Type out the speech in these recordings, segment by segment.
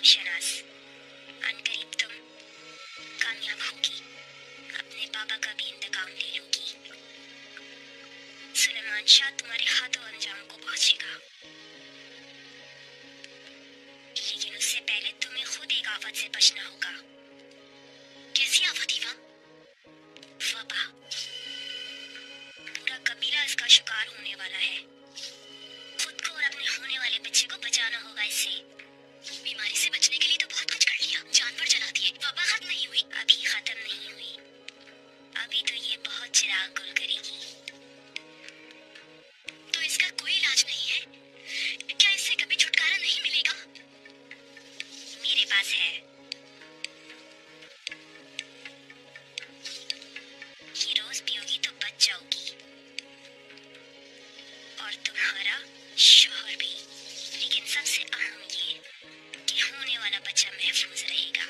शनाज, अनकरीब तुम कामयाब होगी, अपने पापा का भी इंतकाम ले लोगी। सुलेमान शाह तुम्हारे हाथों अंजाम को पहुंचेगा, लेकिन उससे पहले तुम्हें खुद एक आफत से बचना होगा। कैसी आफत ईवा? वबा। पूरा कबीला इसका शिकार होने वाला है। खुद को और अपने होने वाले बच्चे को बचाना होगा इससे। बीमारी से बचने के लिए तो बहुत कुछ कर लिया, जानवर जला दिए, वबा खत्म नहीं हुई। अभी खत्म नहीं हुई, अभी तो ये बहुत चिराग गुल करेगी। तो इसका कोई इलाज नहीं है? क्या इससे कभी छुटकारा नहीं मिलेगा? मेरे पास है। ये रोज पियोगी तो बच जाओगी, और तुम्हारा शौहर भी। लेकिन सबसे अहम ये कि होने वाला बच्चा महफूज रहेगा।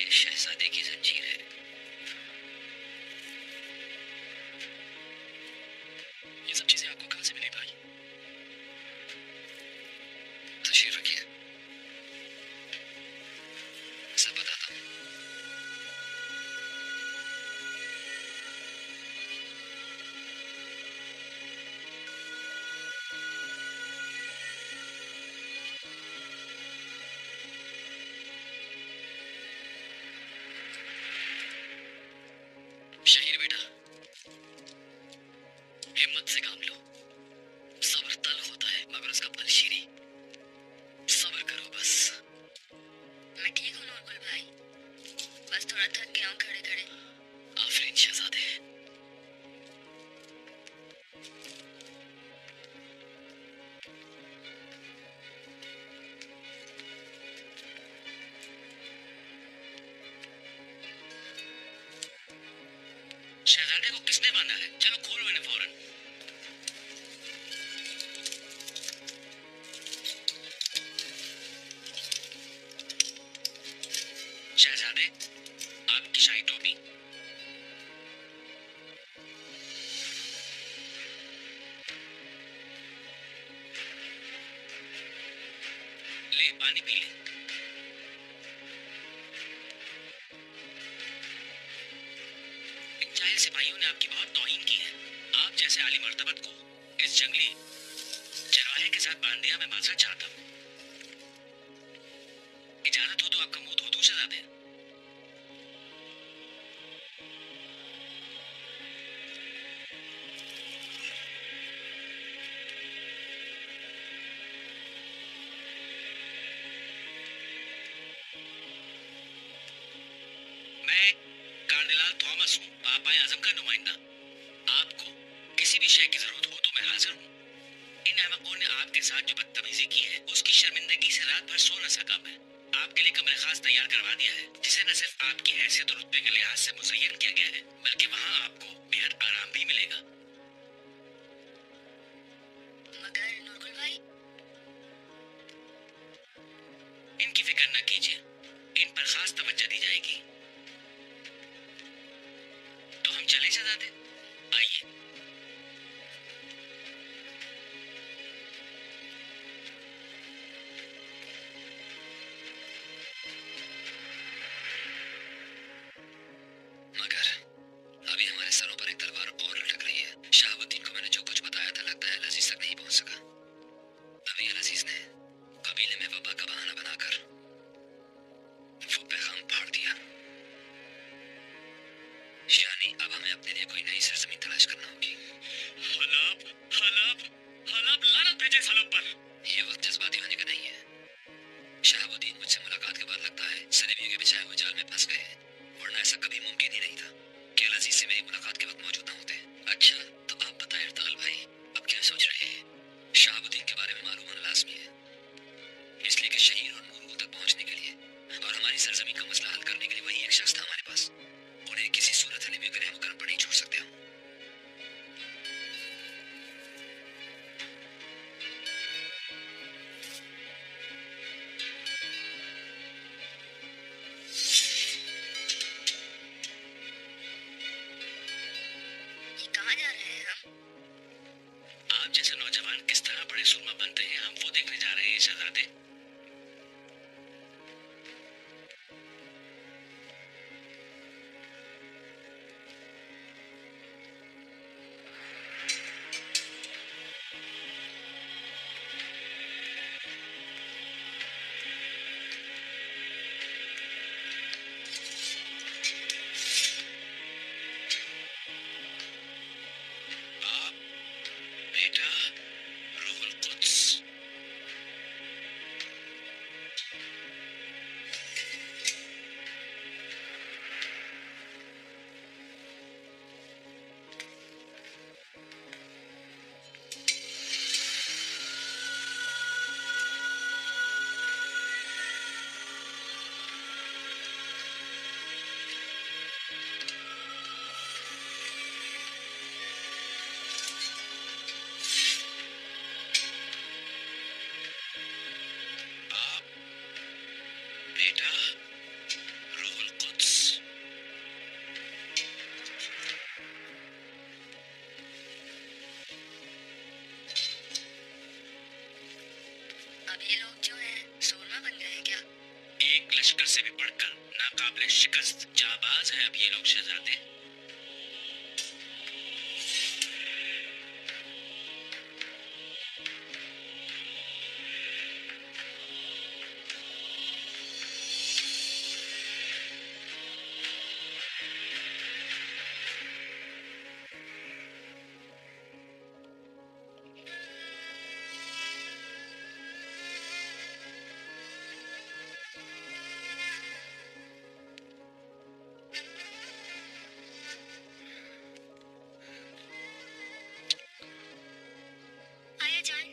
शहजादे की जंजीर है। ये सब चीजें आपको कहां से मिली भाई? तशरीफ रखिए, सब बताता हूं। शहीर बेटा, हिम्मत से काम लो। सब्र तल्ख होता है मगर उसका फल शीरी। सब्र करो बस। मैं ठीक हूँ नूरपुर भाई, बस थोड़ा थक गया हूँ खड़े खड़े। आफरीन शहजादे। शहजादे को किसने बांधा है? चलो खोलो इन्हें फौरन। शहजादे, आपकी शाही टोपी। ले पानी पी ले। इन जाहिल सिपाहियों ने आपकी बहुत तौहीन की है। आप जैसे आली मर्तबत को इस जंगली चरवाहे के साथ बांध दिया। मैं माजरत चाहता हूँ। इजाजत हो तो आपका मुंह धो दूं शहजादे। मैं कार्डिनल थॉमस हूँ, पापाए आजम का नुमाइंदा। आपको किसी भी शय की जरूरत हो तो मैं हाजिर हूँ। इन अहमकों ने आपके साथ जो बदतमीजी की है उसकी शर्मिंदगी से रात भर सो न सका मैं। आपके लिए कमरा खास तैयार करवा दिया है, जिसे न सिर्फ आपकी हैसियत और रुतबे के लिहाज से मुज़य्यन किया गया है, बल्कि वहाँ आपको बेहद आराम भी मिलेगा। मगर नूरगुल भाई, इनकी फिक्र न कीजिए, इन पर खास तवज्जो दी जाएगी। तो हम चले शहजादे, आइए। मगर अभी हमारे सरों पर एक तलवार और लटक रही है। शहाबुद्दीन को मैंने जो कुछ बताया था, लगता है अजीज तक नहीं पहुंच सका। अभी अजीज ने कबीले में वबा का बहाना बनाकर वो पैगाम फाड़ दिया। यानी अब हमें अपने लिए कोई नई सरजमीन तलाश करना होगी। हलाब, हलाब, हलाब, लानत भेजे इस हलाब पर। ये वक्त जज्बाती होने का नहीं है। शहाबुद्दीन मुझसे मुलाकात के बाद लगता है सलीबियों के बिछाए हुए जाल में फंस गए हैं, वरना ऐसा कभी मुमकिन ही नहीं था कि अजीज से मेरी मुलाकात के वक्त मौजूद ना होते। अच्छा, तो आप बताएं इरताल भाई, अब क्या सोच रहे हैं? शहाबुद्दीन के बारे में मालूम होना लाजमी है, इसलिए कि शहीर और नूरगुल तक पहुंचने के लिए और हमारी सरजमीन का मसला हल करने के लिए वही एक शख्स था हमारे पास। उन्हें किसी सूरत हली भी रहम करम पर नहीं छोड़ सकते हम। ये कहाँ जा रहे हैं हम? आप जैसे नौजवान किस तरह बड़े सुरमा बनते हैं, हम वो देखने जा रहे हैं शहजादे। बेटा, रूहुल कुद्स। बेटा, रूहुल कुद्स। अब ये लोग जो हैं सूरमा बन गए हैं क्या? एक लश्कर से भी बढ़कर नाकाबिले शिकस्त जाबाज हैं अब ये लोग शहजादे। आया जान,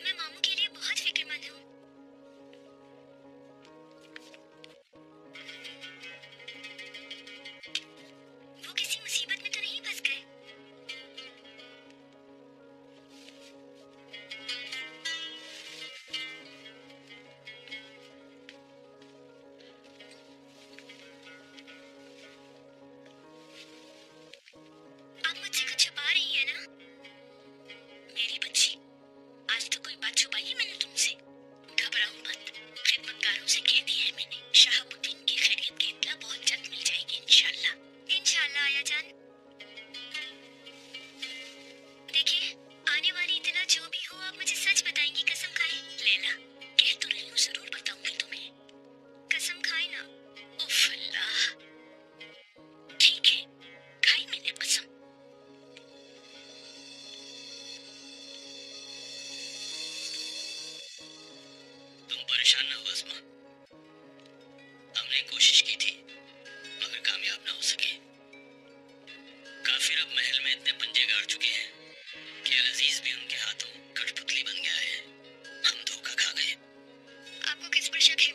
मैं मामू के लिए बहुत फिक्रमंद हूँ। वो किसी मुसीबत में तो नहीं फंस गए? आप मुझसे कुछ छुपा रही है ना मेरी बच्ची? आज तो कोई बात छुपाई है मैंने तुमसे? घबराओ मत, खिदमतगारों से कह दिया है मैंने। शहाबुद्दीन की खैरियत की इत्तला बहुत जल्द मिल जाएगी इंशाल्लाह। इंशाल्लाह आया जान। देखिए, आने वाली इत्तला जो भी हो आप मुझे सच बताएंगी, कसम खाए। लैला, कह तो रही हूँ जरूर बताऊंगी तुम्हें, कसम खाए ना। उफ अल्लाह, ठीक है, खाई मैंने कसम। तुम परेशान न हो अस्मा, हमने कोशिश की थी मगर कामयाब ना हो सके। काफिर अब महल में इतने पंजे गाड़ चुके हैं कि अजीज भी उनके हाथों कठपुतली बन गया है। हम धोखा खा गए। आपको किस पर शक है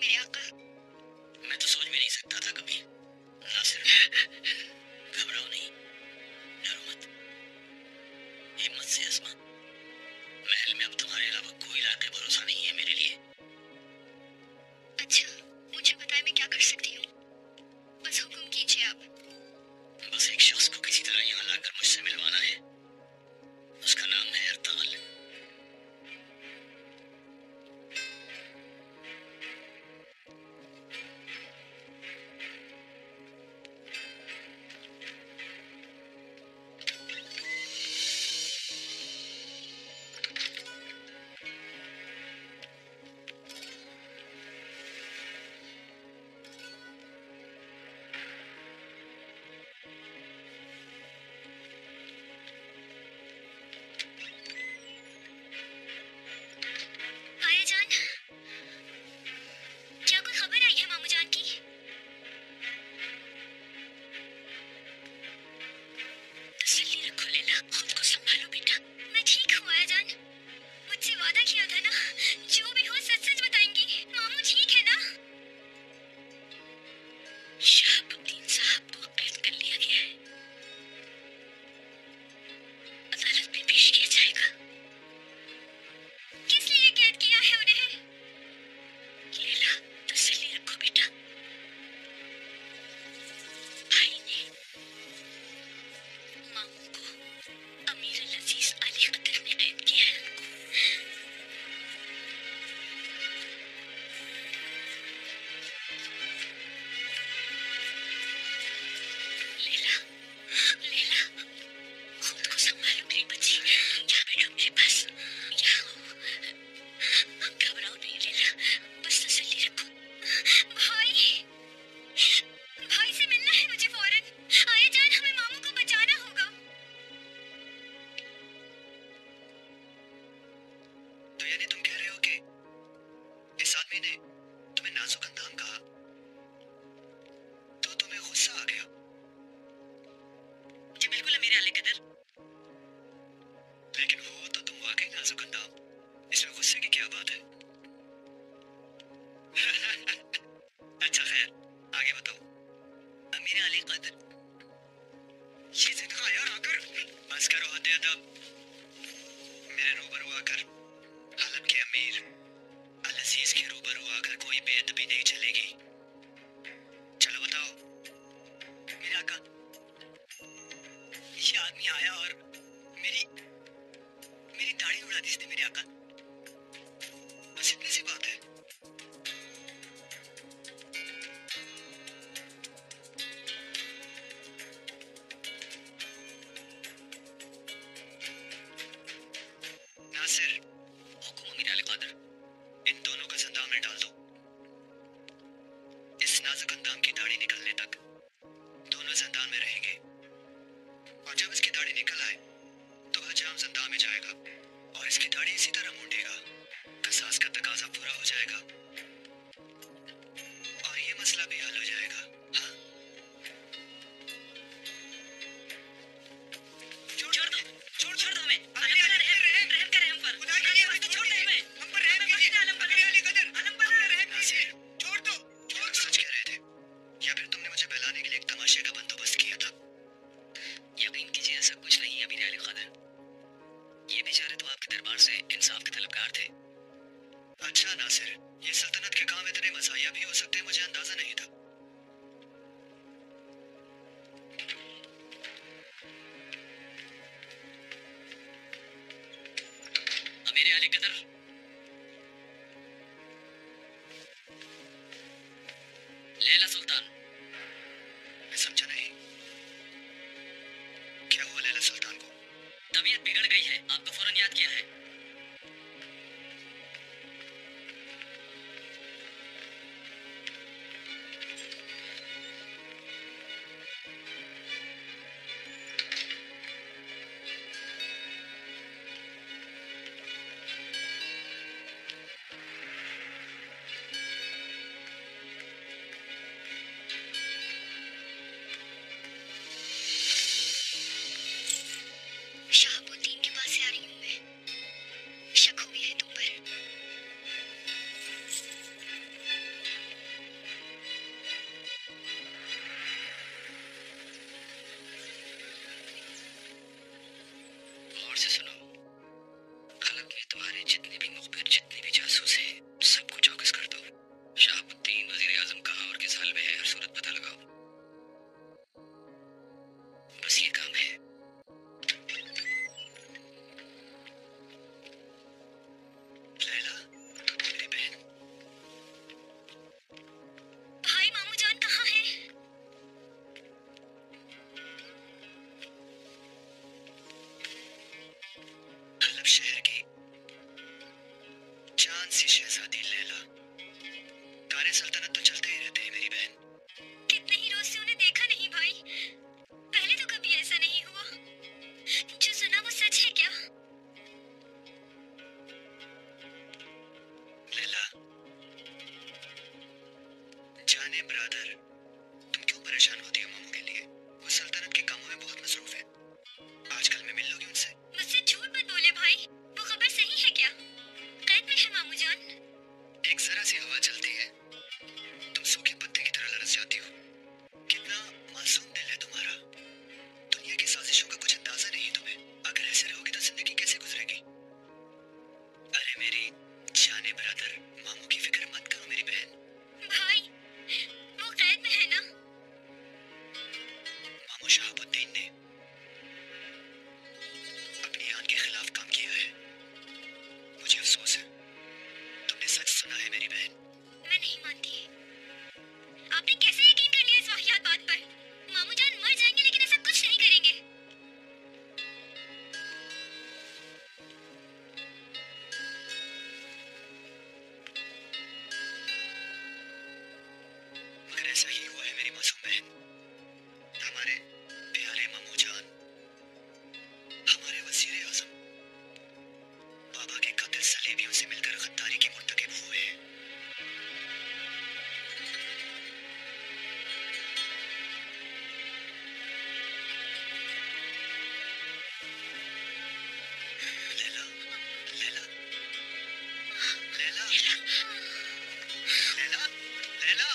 शहाबुद्दीन साहब को कैद कर लिया गया है, अदालत में पेश किया जाएगा। किस लिए कैद किया है उन्हें? लैला, तसल्ली रखो बेटा, भाई ने मामू को अमीर अल-अजीज अली कतर में कैद किया है। लैला, लैला, खुद को संभालो मेरी बच्ची। यहाँ बैठो मेरे पास, यहाँ आओ। घबराओ नहीं लैला, बस तसल्ली रखो। भाई, भाई से मिलना है मुझे फौरन। आया जान, हमें मामू को बचाना होगा। तो यानी तुम कह रहे हो कि इस आदमी ने तुम्हें नाजुक अंदाम कहा तो तुम्हें गुस्सा आ गया? जी बिल्कुल अमीर आले कदर। लेकिन हो तो तुम वाकई नाजुक अंदाम, इसमें गुस्से की क्या बात है? अच्छा खैर, आगे बताओ। अमीर आले कदर, ये जिंदगा यार आकर बस करो हद अदब। मेरे रूबरू आकर हलब के अमीर अल-अजीज के रूबरू आकर कोई बेअदबी नहीं चलेगी। चलो बताओ। मेरे आका, ये आदमी आया और मेरी दाढ़ी उड़ा दी इसने मेरे आका। बस इतनी सी बात है? नासिर, हुकुम अमीर आले कादर। इन दोनों को जिंदा में डाल दो। इस नाजुक अंदाम की दाढ़ी निकलने तक दोनों जिंदान में रहेंगे, और जब इसकी दाढ़ी निकल आए तो हजाम जिंदान में जाएगा और इसकी दाढ़ी इसी तरह मूंडेगा। कसास का तकाजा पूरा हो जाएगा और ये मसला भी हल हो जाएगा। हाँ, छोड़ दो हमें। आलम पर रहम कर हम पर। खुदा के लिए हमें छोड़ दे, हमें हम पर रहम कीजिए। आलम पर रहम कीजिए। छोड़ दो। सच कह रहे थे या फिर तुमने मुझे बहलाने के लिए एक तमाशे का बंदोबस्त किया था? यकीन कीजिए ऐसा कुछ नहीं है अमीर आले कादर। ये बेचारे तो आपके दरबार से इंसाफ के तलबगार थे। अच्छा नासिर, ये सल्तनत के काम इतने मज़ाहिया भी हो सकते हैं, मुझे अंदाजा नहीं था। अमीर आले कदर, लैला सुल्तान। मैं समझा नहीं, क्या हुआ लैला सुल्तान को? तबीयत बिगड़ गई है, आपको फौरन याद किया है। शहाबुद्दीन के पास से आ रही हूँ मैं। शक हो गया है तुम पर। गौर से सुनो, हलब में तुम्हारे जितने भी मुखबिर, जितने भी जासूस हैं, सबको चौकस कर दो। शहाबुद्दीन वजीर आजम कहाँ और किस हाल में है, हर सूरत पता लगाओ। बस ये काम है। लैला, मेरी बहन। भाई मामू जान कहाँ हैं? हलब शहर की चांद सी शहजादी लैला। तारे सल्तनत तो चलते ही रहते हैं मेरी बहन। कितने ही रोज से उन्हें देखा नहीं भाई। पहले तो कभी ऐसा नहीं हुआ। जो सुना वो सच है क्या? लैला, जाने ब्रादर, तुम क्यों परेशान होती हो मामू के लिए? वो सल्तनत के कामों में बहुत मसरूफ है। आजकल मैं मिल लूंगी उनसे। मुझसे झूठ मत बोले भाई। वो खबर सही है क्या? कैद में है मामू जान। एक जरा सी हवा चलती है, तुम सूखे पत्ते की तरह लरस जाती हो। मेरी मासूम बहन, हमारे प्यारे मामू जान, हमारे वजीर आजम बाबा के कातिल सलेबियों से मिलकर गद्दारी के मुर्तकिब हुए हैं। लैला, लैला, लैला, लैला, लैला।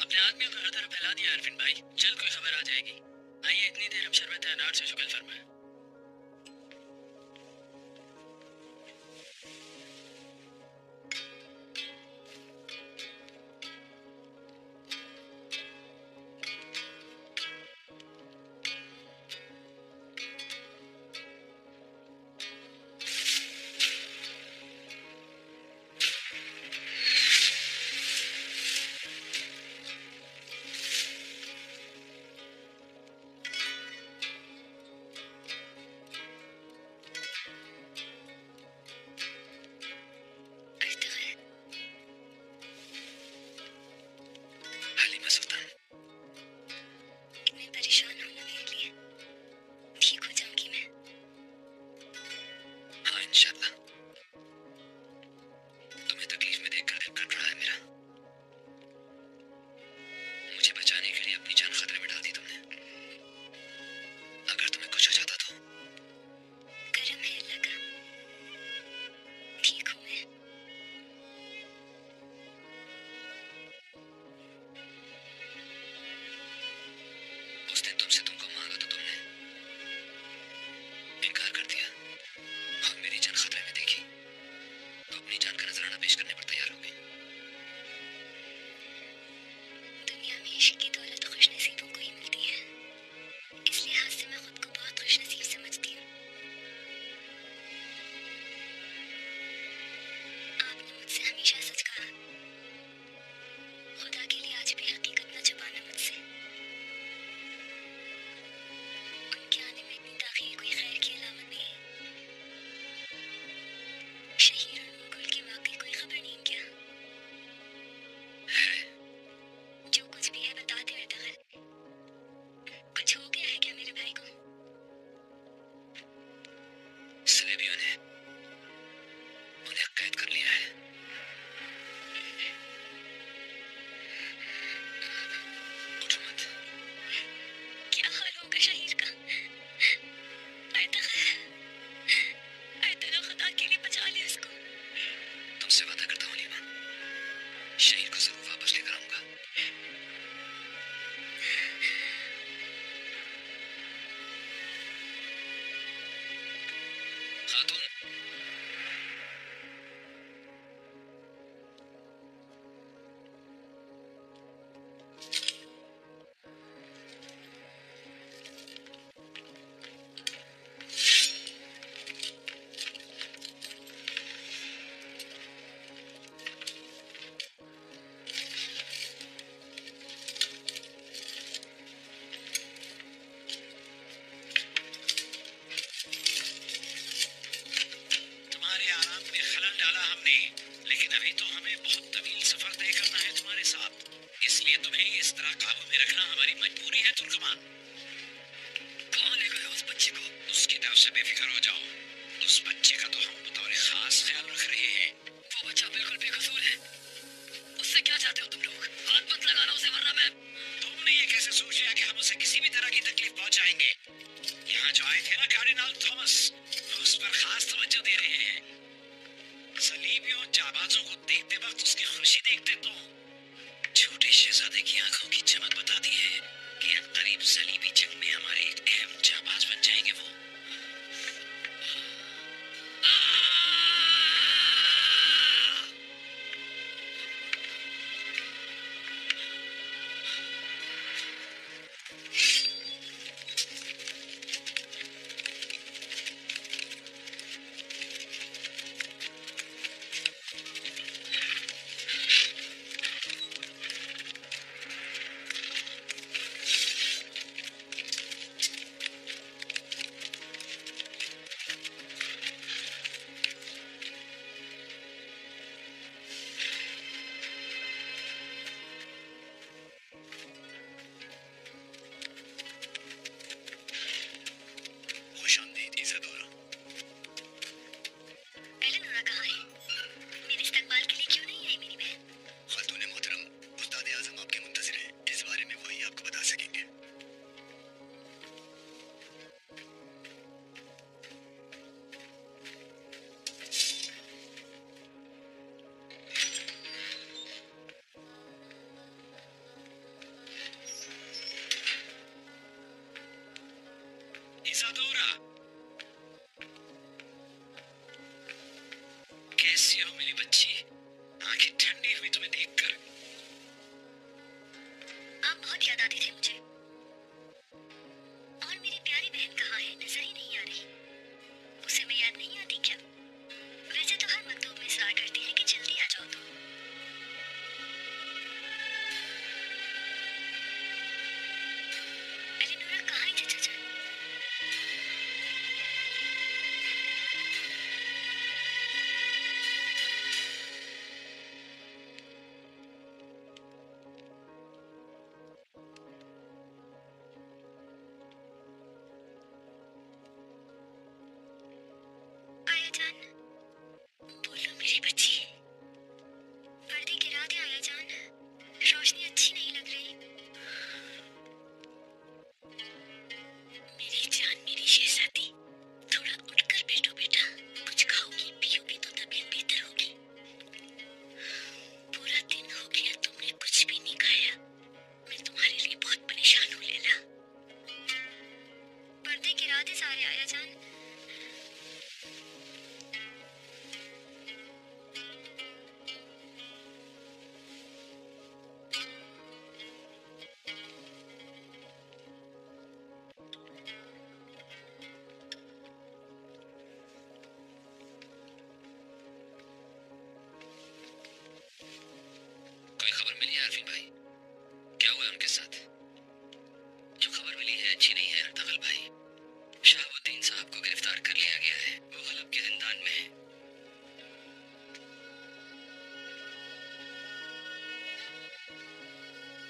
अपने आदमियों को हर तरफ फैला दिया अरविंद भाई, जल्द कोई खबर आ जाएगी। आइए इतनी देर हम शरबत अनार से शुक्ल फरमाएं। हलीमा सुल्तान, इतने परेशान होना मेरे लिए। ठीक हो जाऊंगी मैं। हाँ इंशाल्लाह। तुम्हें तकलीफ में देखकर दिल कट रहा है मेरा। मुझे बचाने के लिए अपनी जान खतरे में डाल दी तुमने। अगर तुम्हें कुछ हो जाता तो? करम है अल्लाह का। ठीक हूँ मैं। उस दिन तुमसे तुमको मांगा तो तुमने इनकार कर दिया और मेरी जान खतरे में देखी तो अपनी जान का नजराना पेश करने पर तैयार हो गई। दुनिया में इश्क की दौलत खुशनसीबों को ही मिलती है। इस लिहाज से मैं खुद को बहुत खुशनसीब समझती हूँ। आपने मुझसे हमेशा सच कहा। खुदा के लिए आज भी हकीकत न छुपाना मुझसे। उनके आने में इतनी ताखीर कोई खैर की अलामत नहीं है। शहीर और मुगल की वाकई कोई खबर नहीं क्या? है जो कुछ भी है बताते हुए थोड़ा काबू में रखना हमारी मजबूरी है तुर्कमान। कहाँ ले गए उस बच्चे को? उसकी तरफ से बेफिक्र हो जाओ, उस बच्चे का तो हम बतौर खास ख्याल रख रहे हैं। वो बच्चा बिल्कुल बेकसूर है। उससे क्या चाहते हो तुम लोग? हाथ मत लगाना उसे, वरना मैं... तुमने ये कैसे सोच लिया कि हम उसे किसी भी तरह की तकलीफ पहुंचाएंगे? यहाँ जो आए थे ना कार्डिनल थॉमस, उस पर खास तवज्जो दे रहे हैं। सलीबियों जाबाजों को देखते वक्त उसकी खुशी देखते तो छोटे शहजादे की आंखों की चमक बताती है कि करीब सलीबी जंग में हमारे एक अहम जाबाज बन जाएंगे वो। खुशामदीद इज़ाडोरा। एलेनोरा कहाँ है? मेरे इस्तकबाल के लिए क्यों नहीं आई मेरी बहन? खातून मोहतरम, उस्ताद आज़म आपके मुंतज़िर हैं। इस बारे में वही आपको बता सकेंगे। इज़ाडोरा, कैसी हो मेरी बच्ची? आंखें ठंडी हुई तुम्हें देखकर। आप बहुत याद आते थे मुझे। और मेरी प्यारी बहन कहाँ है? नजर ही नहीं आ रही। उसे मैं याद नहीं आती क्या? वैसे तो हर मकतूब में इसरार करती है कि जल्दी आ जाओ तुम। एलेनोरा कहाँ है चचा जान? आया जान, बोलो मेरी बच्ची। पर्दे गिरा दे आया जान, रोशनी अच्छी नहीं लग रही। मेरी जान, मेरी शहजादी, थोड़ा उठकर बैठो बेटा। कुछ खाओगी पियोगी तो तबीयत बेहतर होगी। पूरा दिन हो गया तुमने कुछ भी नहीं खाया। मैं तुम्हारे लिए बहुत परेशान हूँ लैला। पर्दे गिरा दे सारे आया जान। कोई खबर मिली है आरफीन भाई? क्या हुआ उनके साथ? जो खबर मिली है अच्छी नहीं है अर्तगल भाई। शहाबुद्दीन साहब को गिरफ्तार कर लिया गया है। वो हलब के जिंदान में है।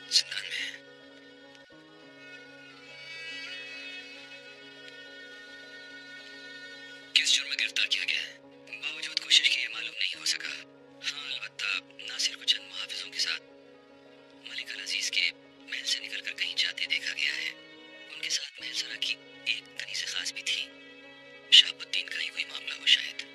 जिंदान में है। किस जुर्म में गिरफ्तार किया गया है? बावजूद कोशिश के ये मालूम नहीं हो सका। हाँ, अलबत्ता नासिर को चंद मुहाफिजों के साथ मलिक अल अजीज के महल से निकलकर कहीं जाते देखा गया है। उनके साथ महल की एक कनीज़ खास भी थी। शहाबुद्दीन का ही कोई मामला हो शायद।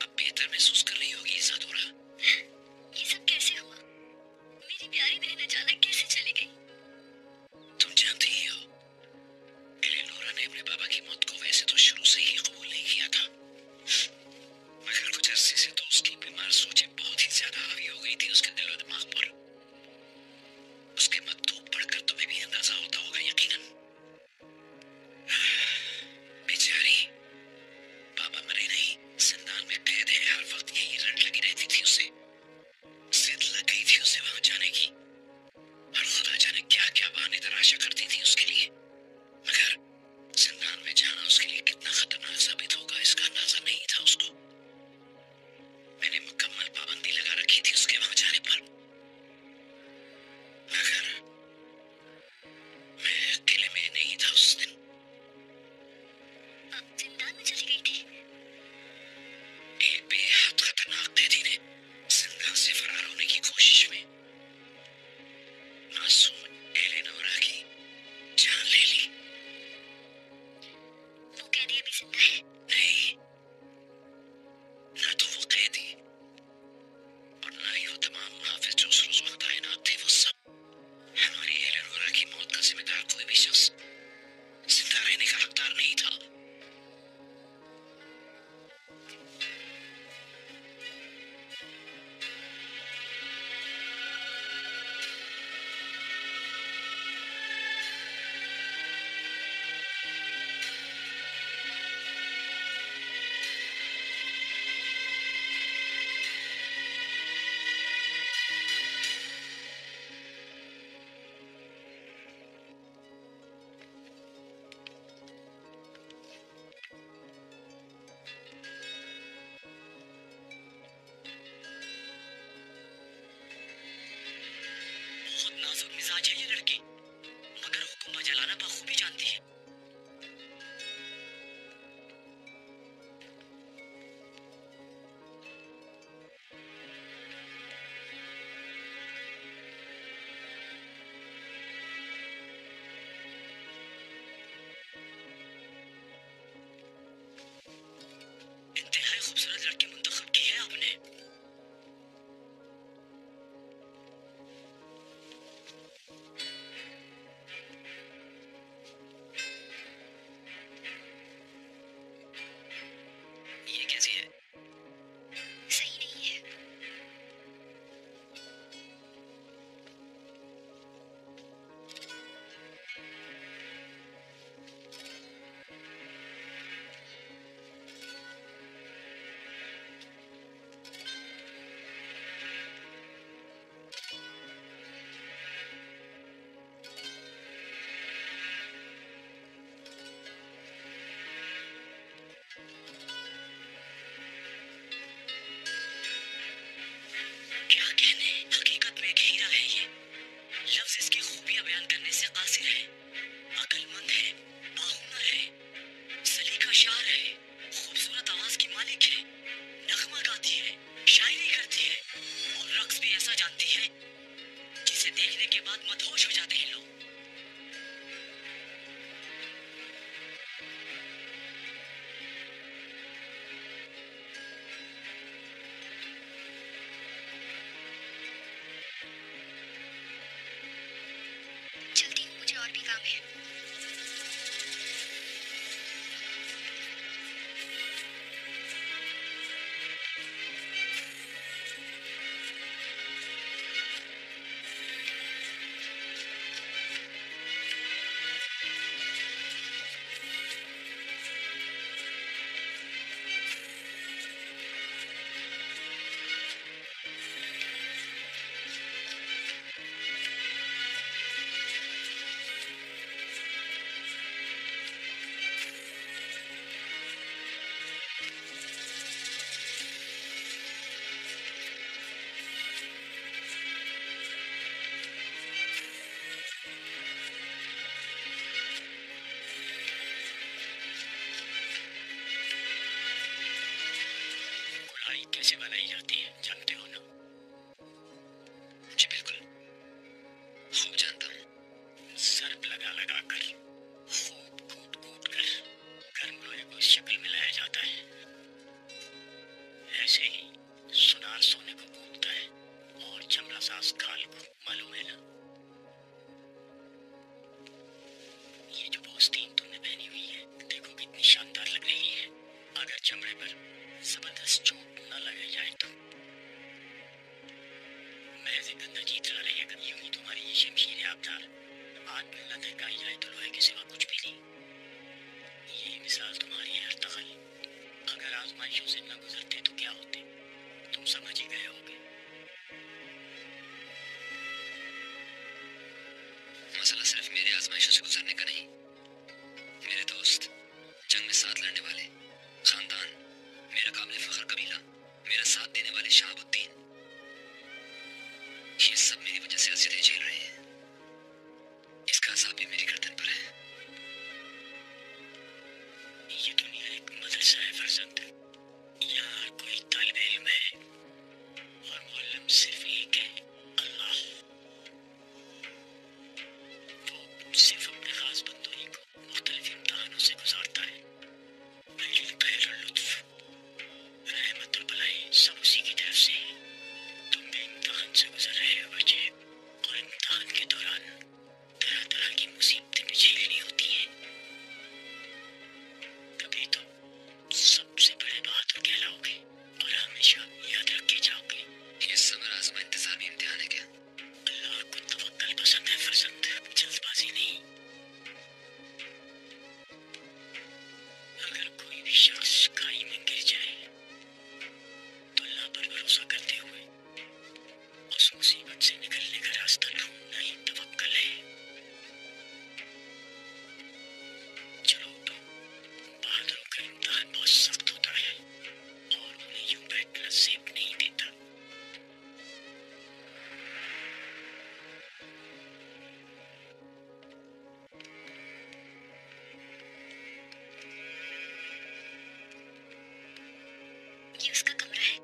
अब बेहतर महसूस कर रही होगी इज़ाडोरा। ये सब कैसे हुआ? मेरी प्यारी बहन अचानक कैसे चली गई? तुम जानती ही हो, एलेनोरा ने अपने बाबा की मौत को वैसे तो शुरू से ही कबूल नहीं किया था, मगर कुछ अरसे से तो उसकी बीमार सोचें बहुत ही ज्यादा हावी हो गई थी उसके दिल और दिमाग पर। उसके मकतूब पढ़कर तुम्हें भी अंदाजा होता होगा यकीनन। जिंदा है? नहीं, ना तो वो कैदी और ना ही वो तमाम मुहाफिज जो उस रोज वक्त तैनात थे। वो सब हमारी एलेनोरा की मौत का जिम्मेदार कोई भी शख्स जिंदा रहने का हकदार नहीं था। बहुत नाजुक मिजाज है ये लड़की, मगर हुक्म जलाना बखूबी जानती है। इंतहाई खूबसूरत लड़की मुंतखब की है आपने। ये कैसी है? सही नहीं है। क्या कहने, हकीकत में एक हीरा है ये। लफ्ज इसकी खूबियां बयान करने से कासिर है। अक्लमंद है, बाहुनर है, सलीका शार है, खूबसूरत आवाज की मालिक है, नगमा गाती है, शायरी करती है और रक्स भी ऐसा जानती है जिसे देखने के बाद मदहोश हो जाते हैं लोग। चलती हूँ, मुझे और भी काम है। कुल्हाड़ी कैसे बनाई जाती है जानते हो ना? जी बिल्कुल, खूब जानता हूँ। सर्प लगा लगा कर, खूब कूट कूट कर गर्म लोहे को इस शक्ल में लाया जाता है। ऐसे ही सुनार सोने को कूटता है और चमड़ा सास खाल को, मालूम है ना? ये जो पोस्तीन तुमने पहनी हुई है, देखो कितनी शानदार लग रही है। अगर चमड़े पर जबरदस्त चोट न लगाई जाए तो। महज एक गंदा जीत रहा रहेगा। यूं ही तुम्हारी ये शमशीर आबदार आग में न दहकाई जाए तो लोहे के सिवा कुछ भी नहीं। यही मिसाल तुम्हारी है अर्तगल। अगर आजमाइशों से न गुजरते तो क्या होते, तुम समझ ही गए होगे। मसला सिर्फ मेरे आजमाइशों से गुजरने का नहीं, मेरे दोस्त, जंग में साथ लड़ने वाले, खानदान, मेरा काबिल फख्र कबीला, मेरा साथ देने वाले शहाबुद्दीन, ये सब मेरी वजह से अज़ियतें झेल रहे हैं। इसका अज़ाब भी मेरी गर्दन पर है। ये दुनिया एक मदरसा है फर्जंद। भी शख्स खाई में गिर जाए तो अल्लाह पर भरोसा करते हुए उस मुसीबत से निकलने का रास्ता ढूंढना ही तवक्कल है। चलो तो बहादुरों का इम्तिहान बहुत सख्त होता है और उन्हें यूं बैठना सेब नहीं देता। ये उसका कमरा है।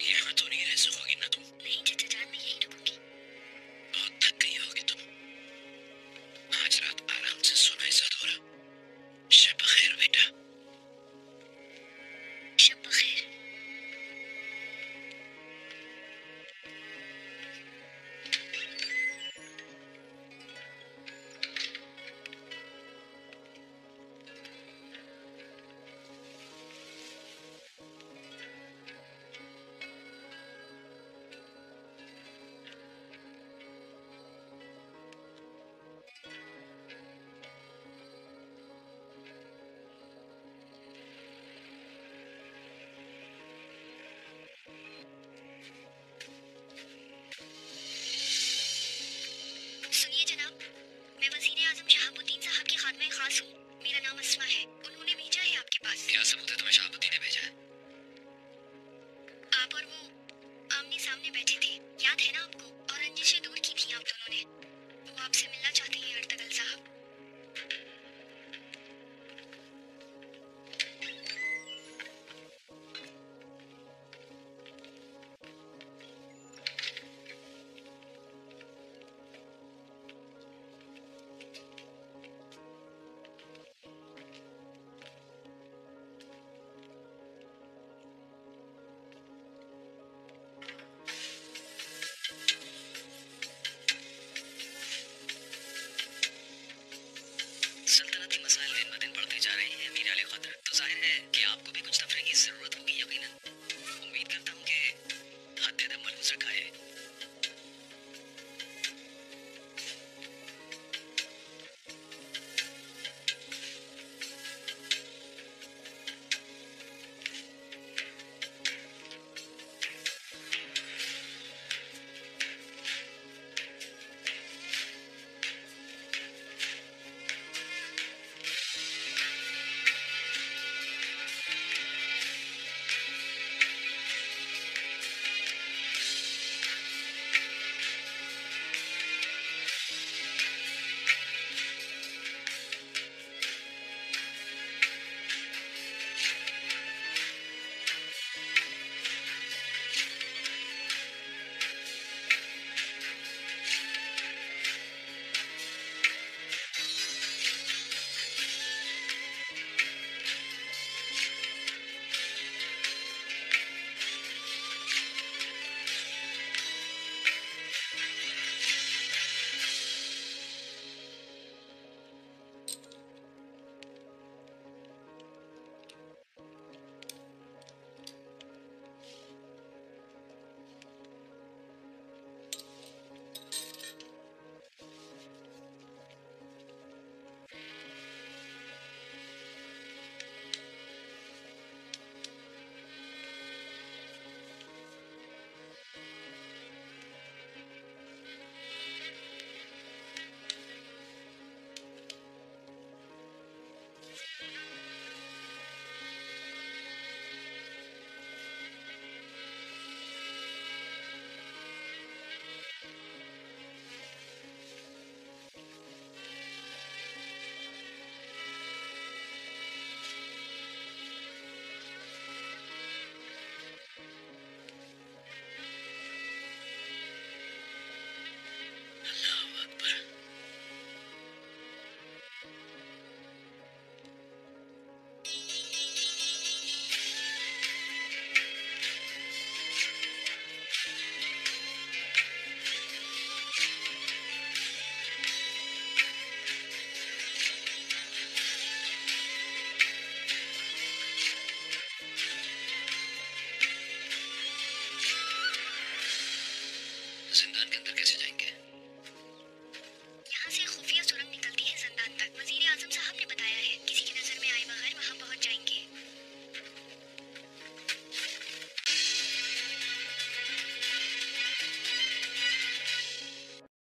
यहाँ तो नहीं रह सकोगी ना तुम? नहीं चचा जान, मैं यहीं रुकूंगी। बहुत थक गई होगी तुम। आज रात आराम से सोना ही ज़रूर। शब खैर बेटा। शब बखैर। सुनिए जनाब, मैं वज़ीर आज़म शहाबुद्दीन साहब की खादमे खास हूँ। मेरा नाम अस्मा है। उन्होंने भेजा है आपके पास। क्या सबूत है तुम्हें शहाबुद्दीन ने भेजा है? आप और वो आमने सामने बैठे थे, याद है ना आपको? और रंजिशें दूर की थी आप दोनों ने। वो आपसे मिलना चाहती हैं अर्तगल साहब। सल्तनती मसाइल दिन ब दिन बढ़ते जा रहे हैं मीर अली खतर। तो जाहिर है कि आपको भी कुछ तफरीह की जरूरत होगी यकीनन। उम्मीद करता हूँ कि हद मलूज रखा है। जिंदान के अंदर कैसे